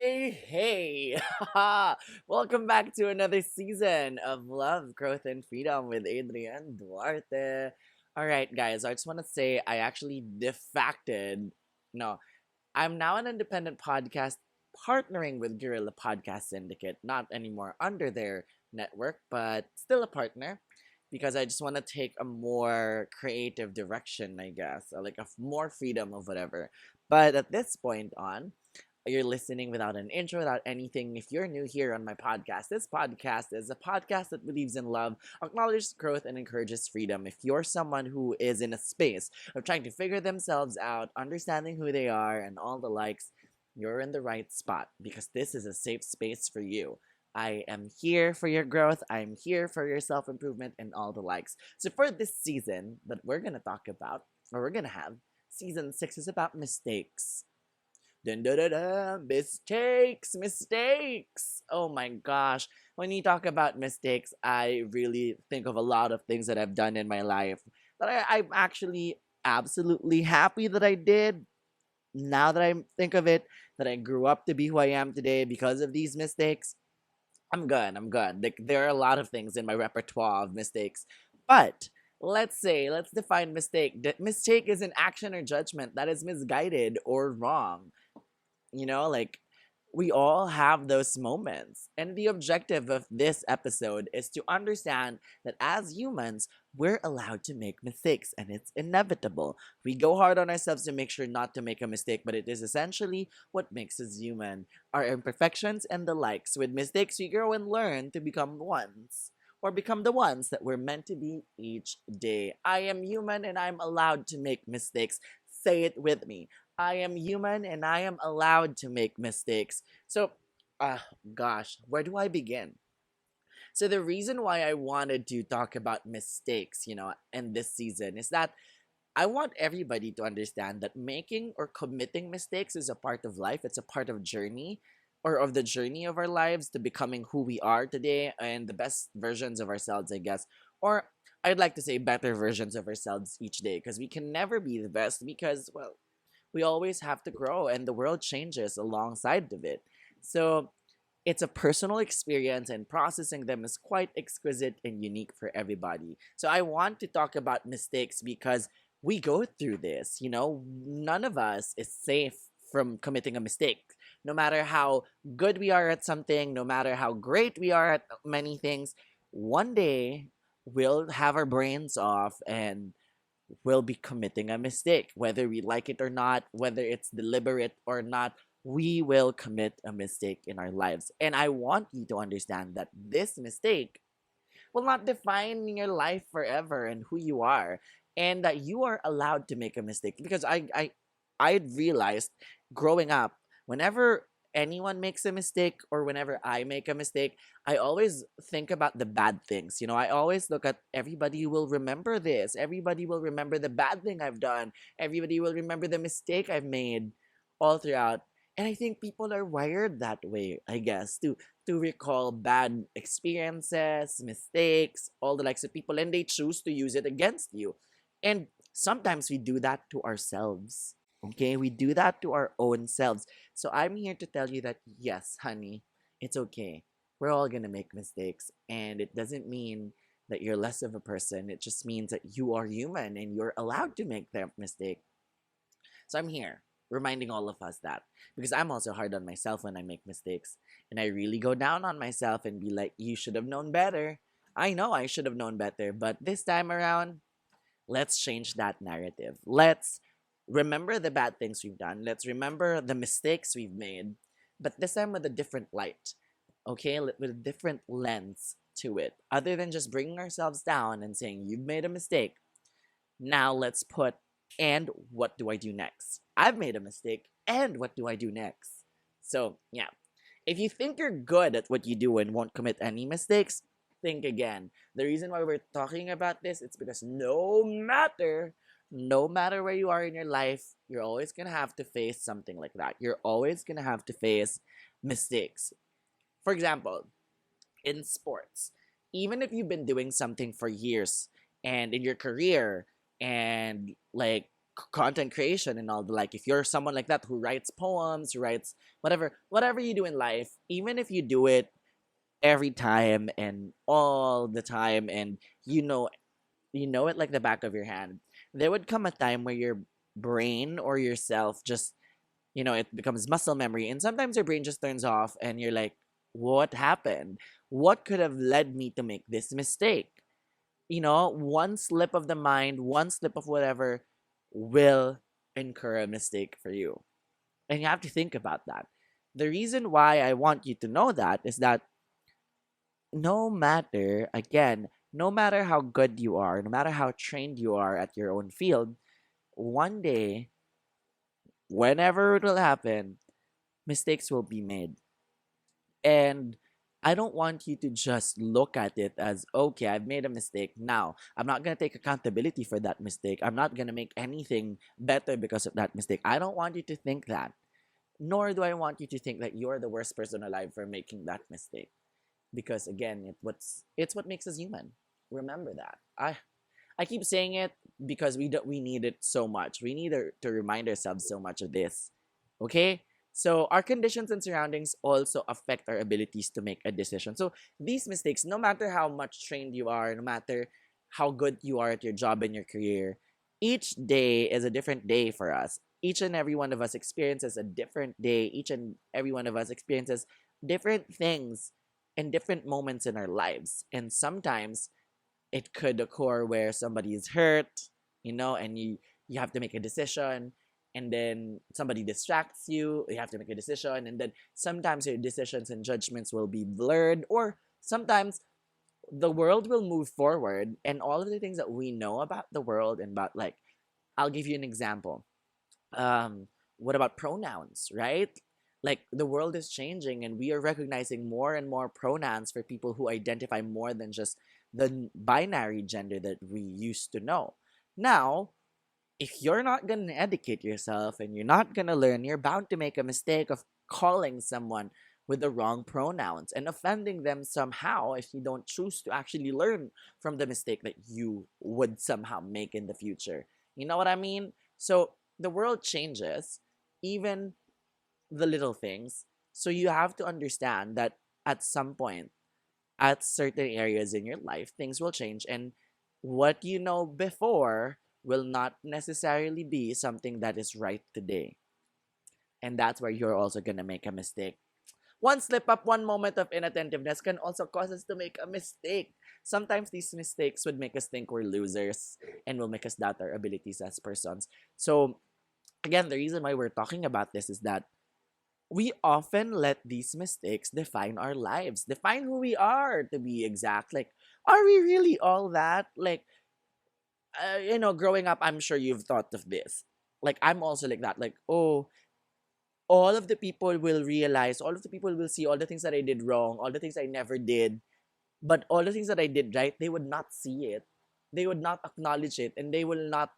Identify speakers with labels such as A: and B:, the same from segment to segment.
A: Hey! Welcome back to another season of Love, Growth, and Freedom with Adrian Duarte. Alright, guys, I just want to say I actually defacted. No, I'm now an independent podcast partnering with Guerilla Podcast Syndicate, not anymore under their network, but still a partner because I just want to take a more creative direction, I guess, or like a more freedom of whatever. But at this point on, you're listening without an intro, without anything. If you're new here on my podcast, this podcast is a podcast that believes in love, acknowledges growth, and encourages freedom. If you're someone who is in a space of trying to figure themselves out, understanding who they are, and all the likes, you're in the right spot because this is a safe space for you. I am here for your growth. I'm here for your self improvement and all the likes. So, for this season that we're going to talk about, or we're going to have, season 6 is about mistakes. Dun, dun, dun, dun. Mistakes. Oh my gosh. When you talk about mistakes, I really think of a lot of things that I've done in my life that I'm actually absolutely happy that I did. Now that I think of it, that I grew up to be who I am today because of these mistakes, I'm good. I'm good. There are a lot of things in my repertoire of mistakes. But let's define mistake. Mistake is an action or judgment that is misguided or wrong. Like we all have those moments. And the objective of this episode is to understand that as humans, we're allowed to make mistakes and it's inevitable. We go hard on ourselves to make sure not to make a mistake, but it is essentially what makes us human. Our imperfections and the likes. With mistakes, we grow and learn to become ones. Or become the ones that we're meant to be each day. I am human and I'm allowed to make mistakes. Say it with me. I am human and I am allowed to make mistakes. So, gosh, where do I begin? So, the reason why I wanted to talk about mistakes, in this season is that I want everybody to understand that making or committing mistakes is a part of life. It's a part of journey or of the journey of our lives to becoming who we are today and the best versions of ourselves, I guess. Or I'd like to say better versions of ourselves each day because we can never be the best because, well, we always have to grow and the world changes alongside of it. So it's a personal experience and processing them is quite exquisite and unique for everybody. So I want to talk about mistakes because we go through this, none of us is safe from committing a mistake. No matter how good we are at something, no matter how great we are at many things, one day we'll have our brains off and will be committing a mistake. Whether we like it or not, whether it's deliberate or not, we will commit a mistake in our lives. And I want you to understand that this mistake will not define your life forever and who you are. And that you are allowed to make a mistake. Because I realized growing up, whenever anyone makes a mistake or whenever I make a mistake, I always think about the bad things. I always look at everybody will remember this. Everybody will remember the bad thing I've done. Everybody will remember the mistake I've made all throughout. And I think people are wired that way, I guess, to recall bad experiences, mistakes, all the likes of people, and they choose to use it against you. And sometimes we do that to ourselves. Okay, we do that to our own selves. So I'm here to tell you that yes, honey, it's okay. We're all gonna make mistakes, and it doesn't mean that you're less of a person. It just means that you are human and you're allowed to make that mistake. So I'm here reminding all of us that because I'm also hard on myself when I make mistakes, and I really go down on myself and be like, you should have known better. I know I should have known better, but this time around, let's change that narrative. Let's remember the bad things we've done. Let's remember the mistakes we've made, but this time with a different light, okay? With a different lens to it. Other than just bringing ourselves down and saying, you've made a mistake. Now let's put, and what do I do next? I've made a mistake, and what do I do next? So, yeah. If you think you're good at what you do and won't commit any mistakes, think again. The reason why we're talking about this is because no matter where you are in your life, you're always gonna have to face something like that. You're always gonna have to face mistakes. For example, in sports, even if you've been doing something for years and in your career and like content creation and all the like. If you're someone like that who writes poems, who writes whatever you do in life, even if you do it every time and all the time, and you know it like the back of your hand, there would come a time where your brain or yourself just, it becomes muscle memory, and sometimes your brain just turns off and you're like, what happened? What could have led me to make this mistake? One slip of the mind, one slip of whatever will incur a mistake for you. And you have to think about that. The reason why I want you to know that is that no matter how good you are, no matter how trained you are at your own field, one day, whenever it will happen, mistakes will be made. And I don't want you to just look at it as, okay, I've made a mistake. Now, I'm not going to take accountability for that mistake. I'm not going to make anything better because of that mistake. I don't want you to think that. Nor do I want you to think that you're the worst person alive for making that mistake. Because again, it's what makes us human. Remember that. I keep saying it because we need it so much. We need to remind ourselves so much of this. Okay? So our conditions and surroundings also affect our abilities to make a decision. So these mistakes, no matter how much trained you are, no matter how good you are at your job and your career, each day is a different day for us. Each and every one of us experiences a different day. Each and every one of us experiences different things in different moments in our lives. And sometimes it could occur where somebody is hurt, and you have to make a decision, and then somebody distracts you. You have to make a decision, and then sometimes your decisions and judgments will be blurred, or sometimes the world will move forward, and all of the things that we know about the world and about, like, I'll give you an example. What about pronouns, right? Like, the world is changing and we are recognizing more and more pronouns for people who identify more than just the binary gender that we used to know. Now, if you're not going to educate yourself and you're not going to learn, you're bound to make a mistake of calling someone with the wrong pronouns and offending them somehow if you don't choose to actually learn from the mistake that you would somehow make in the future. You know what I mean? So the world changes, even the little things. So you have to understand that at some point, at certain areas in your life, things will change, and what you know before will not necessarily be something that is right today. And that's where you're also going to make a mistake. One slip up, one moment of inattentiveness can also cause us to make a mistake. Sometimes these mistakes would make us think we're losers and will make us doubt our abilities as persons. So, again, the reason why we're talking about this is that we often let these mistakes define our lives, define who we are, to be exact. Like, are we really all that? Like, growing up, I'm sure you've thought of this. Like, I'm also like that. Like, oh, all of the people will realize, all of the people will see all the things that I did wrong, all the things I never did. But all the things that I did right, they would not see it. They would not acknowledge it. And they will not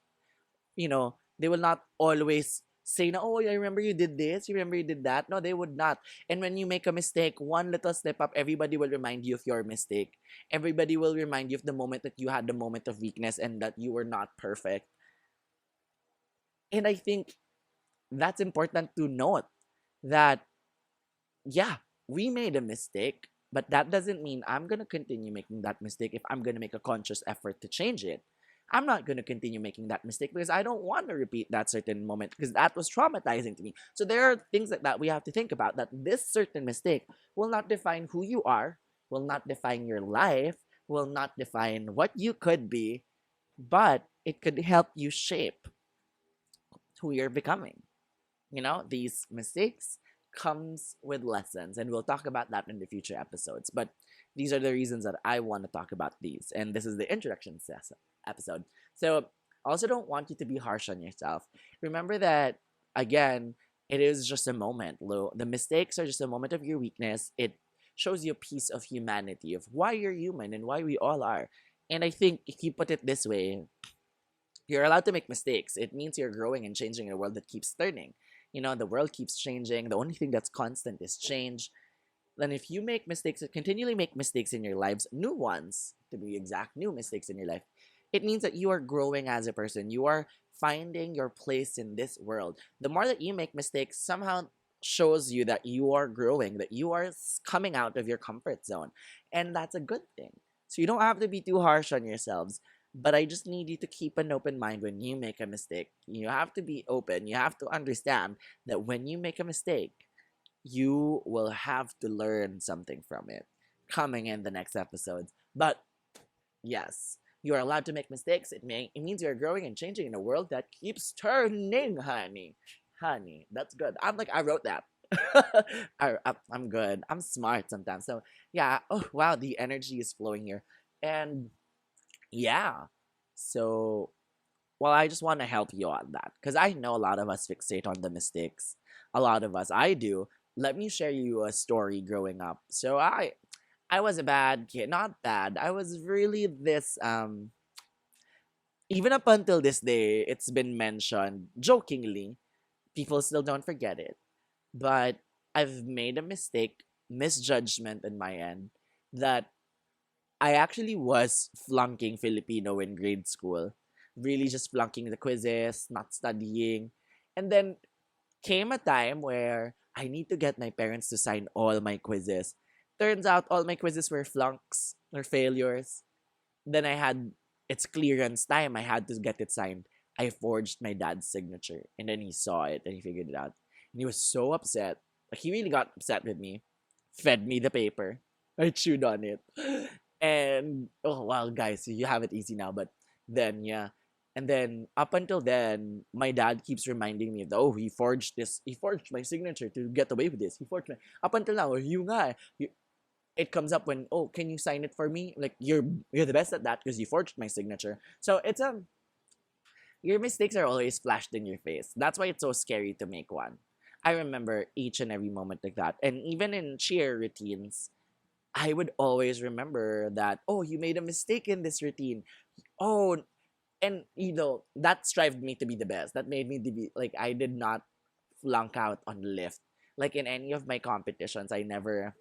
A: always say, no, oh, I remember you did this, you remember you did that. No, they would not. And when you make a mistake, one little slip up, everybody will remind you of your mistake. Everybody will remind you of the moment that you had the moment of weakness and that you were not perfect. And I think that's important to note that, yeah, we made a mistake, but that doesn't mean I'm going to continue making that mistake if I'm going to make a conscious effort to change it. I'm not going to continue making that mistake because I don't want to repeat that certain moment because that was traumatizing to me. So there are things like that we have to think about, that this certain mistake will not define who you are, will not define your life, will not define what you could be, but it could help you shape who you're becoming. These mistakes comes with lessons, and we'll talk about that in the future episodes. But these are the reasons that I want to talk about these, and this is the introduction episode. So I also don't want you to be harsh on yourself. Remember that, again, it is just a moment, Lou. The mistakes are just a moment of your weakness. It shows you a piece of humanity, of why you're human and why we all are. And I think if you put it this way, you're allowed to make mistakes. It means you're growing and changing in a world that keeps turning. The world keeps changing. The only thing that's constant is change. Then if you make mistakes, continually make mistakes in your lives, new ones, to be exact, new mistakes in your life, it means that you are growing as a person. You are finding your place in this world. The more that you make mistakes, somehow shows you that you are growing, that you are coming out of your comfort zone. And that's a good thing. So you don't have to be too harsh on yourselves. But I just need you to keep an open mind when you make a mistake. You have to be open. You have to understand that when you make a mistake, you will have to learn something from it coming in the next episodes. But yes, you are allowed to make mistakes. It means you're growing and changing in a world that keeps turning, honey. Honey, that's good. I wrote that. I'm good. I'm smart sometimes. So yeah. Oh wow, the energy is flowing here, and yeah. So well, I just want to help you on that because I know a lot of us fixate on the mistakes. A lot of us, I do. Let me share you a story growing up. So I was a bad kid, not bad. I was really this even up until this day, it's been mentioned jokingly. People still don't forget it. But I've made a mistake, misjudgment in my end that I actually was flunking Filipino in grade school. Really just flunking the quizzes, not studying. And then came a time where I need to get my parents to sign all my quizzes. Turns out all my quizzes were flunks or failures. Then I had its clearance time. I had to get it signed. I forged my dad's signature. And then he saw it and he figured it out. And he was so upset. Like he really got upset with me. Fed me the paper. I chewed on it. And oh well guys, you have it easy now, but then yeah. And then up until then, my dad keeps reminding me of oh he forged this, he forged my signature to get away with this. He forged my up until now, you nga. It comes up when oh can you sign it for me? Like you're the best at that because you forged my signature. So it's your mistakes are always flashed in your face. That's why it's so scary to make one. I remember each and every moment like that. And even in cheer routines, I would always remember that, oh, you made a mistake in this routine. Oh, and that strived me to be the best. That made me to be like, I did not flunk out on the lift. Like in any of my competitions, I never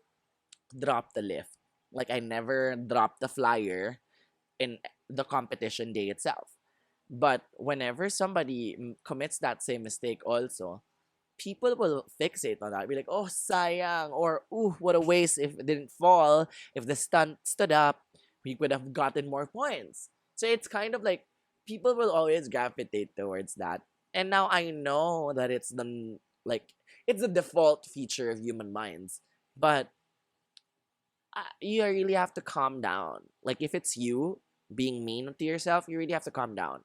A: dropped the lift. Like I never dropped the flyer in the competition day itself. But whenever somebody commits that same mistake also, people will fixate on that. Be like, oh, sayang, or ooh, what a waste if it didn't fall. If the stunt stood up, we could have gotten more points. So it's kind of like people will always gravitate towards that. And now I know that like it's the default feature of human minds, but you really have to calm down. Like if it's you being mean to yourself, you really have to calm down.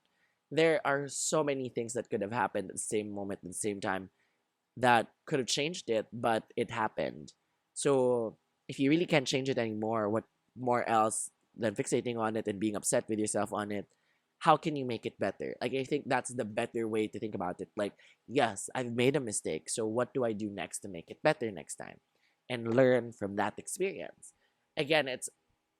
A: There are so many things that could have happened at the same moment, at the same time, that could have changed it, but it happened. So if you really can't change it anymore, what more else than fixating on it and being upset with yourself on it? How can you make it better? Like I think that's the better way to think about it. Like, yes, I've made a mistake. So what do I do next to make it better next time? And learn from that experience. Again, it's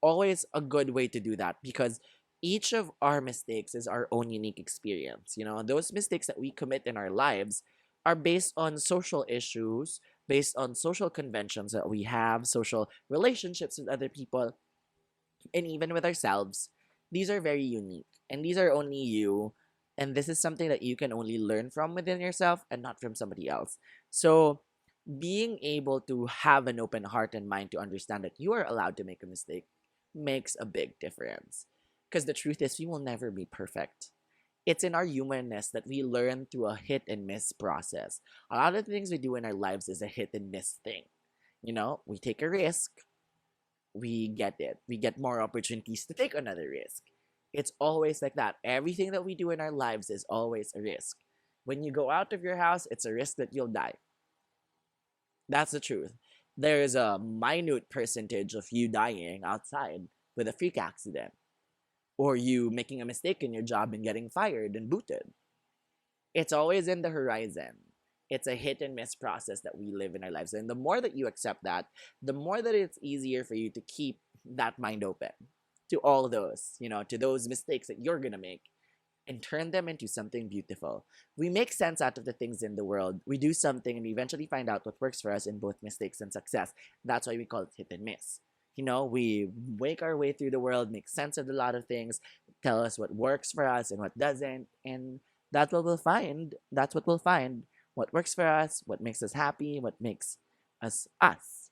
A: always a good way to do that because each of our mistakes is our own unique experience. Those mistakes that we commit in our lives are based on social issues, based on social conventions that we have, social relationships with other people, and even with ourselves. These are very unique, and these are only you. And this is something that you can only learn from within yourself and not from somebody else. So, being able to have an open heart and mind to understand that you are allowed to make a mistake makes a big difference. Because the truth is, we will never be perfect. It's in our humanness that we learn through a hit and miss process. A lot of the things we do in our lives is a hit and miss thing. We take a risk, we get it. We get more opportunities to take another risk. It's always like that. Everything that we do in our lives is always a risk. When you go out of your house, it's a risk that you'll die. That's the truth. There is a minute percentage of you dying outside with a freak accident or you making a mistake in your job and getting fired and booted. It's always in the horizon. It's a hit and miss process that we live in our lives. And the more that you accept that, the more that it's easier for you to keep that mind open to all those, to those mistakes that you're going to make and turn them into something beautiful. We make sense out of the things in the world. We do something and we eventually find out what works for us in both mistakes and success. That's why we call it hit and miss. We make our way through the world, make sense of a lot of things, tell us what works for us and what doesn't, and That's what we'll find. That's what we'll find. What works for us, what makes us happy, what makes us us.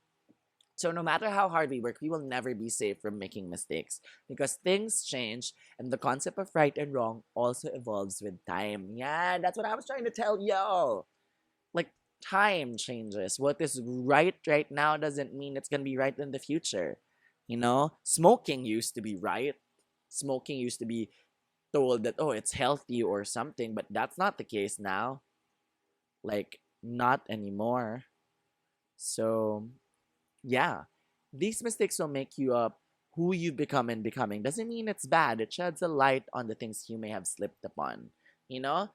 A: So no matter how hard we work, we will never be safe from making mistakes because things change and the concept of right and wrong also evolves with time. Yeah, that's what I was trying to tell y'all. Like time changes. What is right now doesn't mean it's going to be right in the future. You know, smoking used to be right. Smoking used to be told that, oh, it's healthy or something, but that's not the case now. Like, not anymore. So, yeah, these mistakes will make you up who you've become in becoming. Doesn't mean it's bad. It sheds a light on the things you may have slipped upon. You know?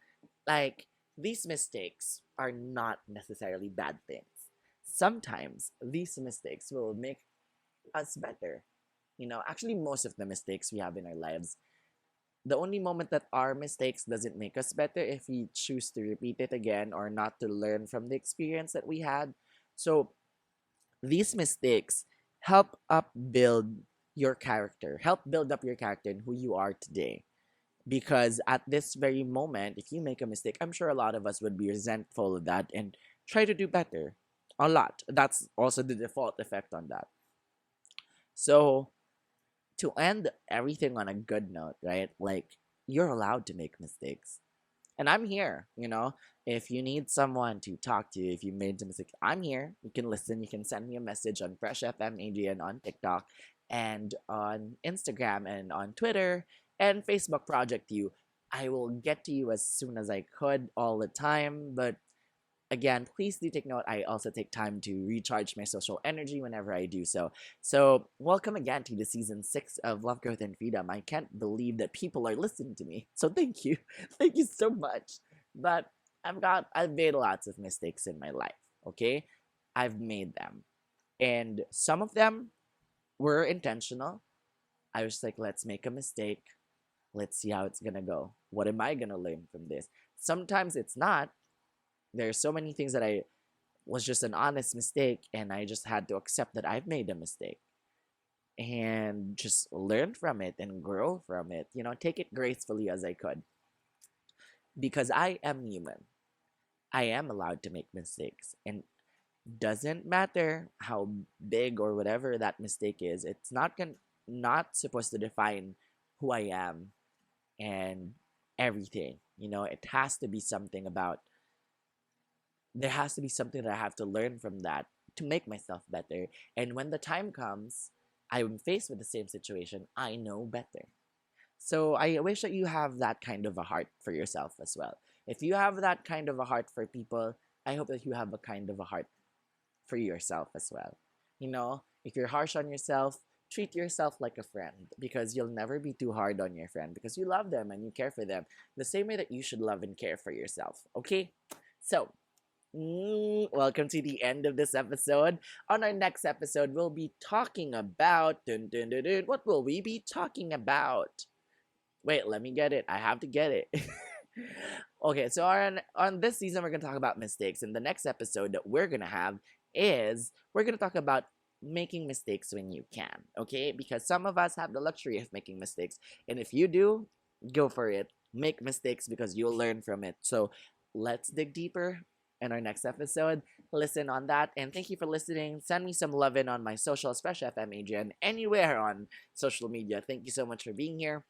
A: Like, these mistakes are not necessarily bad things. Sometimes these mistakes will make us better. You know, actually, most of the mistakes we have in our lives, the only moment that our mistakes doesn't make us better if we choose to repeat it again or not to learn from the experience that we had. So these mistakes help up build your character, help build up your character and who you are today. Because at this very moment, if you make a mistake, I'm sure a lot of us would be resentful of that and try to do better. A lot. That's also the default effect on that. So to end everything on a good note, right? Like, you're allowed to make mistakes. And I'm here, you know. If you need someone to talk to, if you made a mistake, I'm here. You can listen. You can send me a message on Fresh FM Adrian on TikTok and on Instagram and on Twitter and Facebook Project You. I will get to you as soon as I could all the time, but again, please do take note. I also take time to recharge my social energy whenever I do so. So, welcome again to the season 6 of Love, Growth, and Freedom. I can't believe that people are listening to me. So, thank you. Thank you so much. But I've made lots of mistakes in my life, okay? I've made them. And some of them were intentional. I was like, let's make a mistake. Let's see how it's gonna go. What am I gonna learn from this? Sometimes it's not. There's so many things that I was just an honest mistake and I just had to accept that I've made a mistake and just learn from it and grow from it. You know, take it gracefully as I could because I am human. I am allowed to make mistakes and doesn't matter how big or whatever that mistake is. It's not supposed to define who I am and everything. You know, it has to be something about there has to be something that I have to learn from that to make myself better. And when the time comes, I'm faced with the same situation, I know better. So I wish that you have that kind of a heart for yourself as well. If you have that kind of a heart for people, I hope that you have a kind of a heart for yourself as well. You know, if you're harsh on yourself, treat yourself like a friend because you'll never be too hard on your friend because you love them and you care for them the same way that you should love and care for yourself. Okay? So, welcome to the end of this episode. On our next episode, we'll be talking about what will we be talking about? Wait, let me get it. I have to get it. Okay, so on this season, we're gonna talk about mistakes, and the next episode that we're gonna have is we're gonna talk about making mistakes when you can. Okay, because some of us have the luxury of making mistakes, and if you do, go for it. Make mistakes because you'll learn from it. So let's dig deeper in our next episode. Listen on that, and thank you for listening. Send me some love in on my socials, Fresh FM Adrian, anywhere on social media. Thank you so much for being here.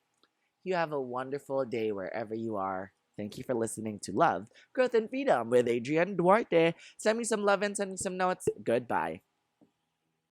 A: You have a wonderful day wherever you are. Thank you for listening to Love, Growth, and Freedom with Adrian Duarte. Send me some love and send me some notes. Goodbye.